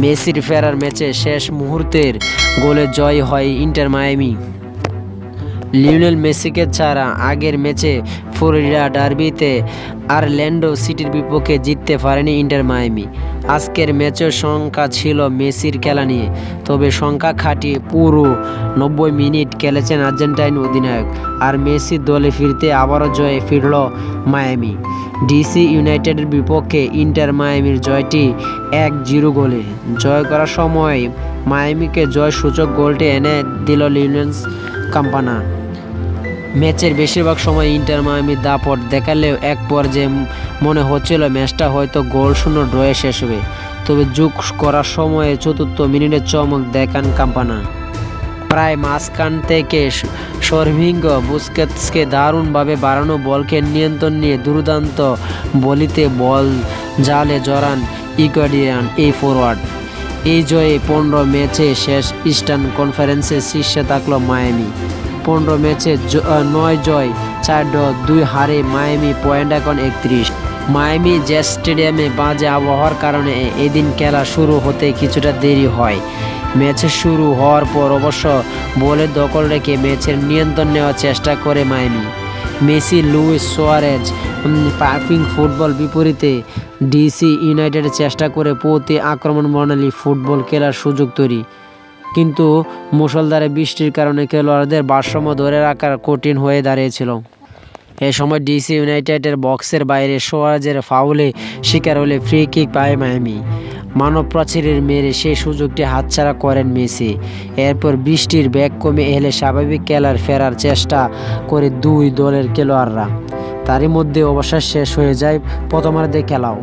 মেসির ফেরার ম্যাচে শেষ মুহূর্তের গোলে জয় হয় ইন্টার মায়ামি। লিওনেল মেসিকে ছাড়া আগের ম্যাচে ফ্লোরিডা ডার্বিতে অরল্যান্ডো সিটির বিপক্ষে জিততে পারেনি ইন্টার মায়ামি। আজকের ম্যাচের সংখ্যা ছিল মেসির খেলা নিয়ে, তবে সংখ্যা খাটিয়ে পুরো 90 মিনিট খেলেছেন আর্জেন্টাইন অধিনায়ক। আর মেসি দলে ফিরতে আবারও জয়ে ফিরল মায়ামি। ডিসি ইউনাইটেডের বিপক্ষে ইন্টার মায়ামির জয়টি 1-0 গোলে জয় করার সময় মায়ামিকে জয় সূচক গোলটি এনে দিল লিওনেল কাম্পানা। ম্যাচের বেশিরভাগ সময় ইন্টার মায়ামি দাপট দেখালেও এক পর্যায়ে মনে হচ্ছিল ম্যাচটা হয়তো গোল-শূন্য ড্রয়ে শেষ হবে। তবে যোগ করার সময়ে ৪র্থ মিনিটে চমক দেখান কাম্পানা। প্রায় মাঝখান থেকে সর্ভিঙ্গ বুস্কেতসকে দারুণভাবে বাড়ানো বলকে নিয়ন্ত্রণ নিয়ে দুর্দান্ত বলিতে বল জালে জড়ান ইকুয়েডরিয়ান এই ফরোয়ার্ড। এই জয়ে 15 ম্যাচে শেষ ইস্টার্ন কনফারেন্সের শীর্ষে থাকল মায়ামি। 15 ম্যাচে 9 জয়, 4 ড্র, 2 হারে মায়ামি, পয়েন্ট এখন 31। মায়ামি জেস স্টেডিয়ামে বাজে আবহাওয়ার কারণে এদিন খেলা শুরু হতে কিছুটা দেরি হয়। ম্যাচে শুরু হওয়ার পর অবশ্য বলের দখল রেখে ম্যাচের নিয়ন্ত্রণ নেওয়ার চেষ্টা করে মায়ামি। মেসি, লুইস সুয়ারেজ পারফিং ফুটবল বিপরীতে ডিসি ইউনাইটেড চেষ্টা করে প্রতি আক্রমণ প্রণালী ফুটবল খেলার সুযোগ তৈরি, কিন্তু মুষলধারে বৃষ্টির কারণে খেলোয়াড়দের ভারসাম্য ধরে রাখা কঠিন হয়ে দাঁড়িয়েছিল। এ সময় ডিসি ইউনাইটেডের বক্সের বাইরে সুয়ারেজের ফাউলে শিকার হলে ফ্রি কিক পায় মায়ামি। মানব প্রাচীরের মেরে সেই সুযোগটি হাতছাড়া করেন মেসি। এরপর বৃষ্টির বেগ কমে এলে স্বাভাবিক খেলার ফেরার চেষ্টা করে দুই দলের খেলোয়াড়রা। তারই মধ্যে অবশ্য শেষ হয়ে যায় প্রথমার্ধে খেলাও।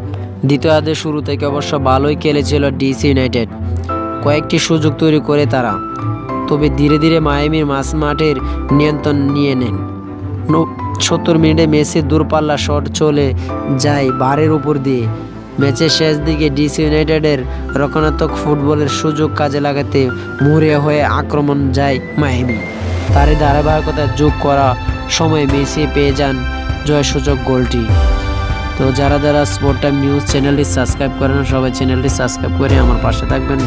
দ্বিতীয়ার্ধের শুরু থেকে অবশ্য ভালোই খেলেছিল ডিসি ইউনাইটেড, কয়েকটি সুযোগ তৈরি করে তারা। তবে ধীরে ধীরে মায়ামির মাঠের নিয়ন্ত্রণ নিয়ে নেন। 70 মিনিটে মেসির দূরপাল্লা শট চলে যায় বারের উপর দিয়ে। ম্যাচের শেষ দিকে ডিসি ইউনাইটেডের রক্ষণাত্মক ফুটবলের সুযোগ কাজে লাগাতে মুড়ে হয়ে আক্রমণ যায় মায়ামি। তারই ধারাবাহিকতা যোগ করা সময় মেসি পেয়ে যান জয়সূচক গোলটি। তো যারা স্পোর্ট টাইম নিউজ চ্যানেলটি সাবস্ক্রাইব করেন, সবাই চ্যানেলটি সাবস্ক্রাইব করে আমার পাশে থাকবেন।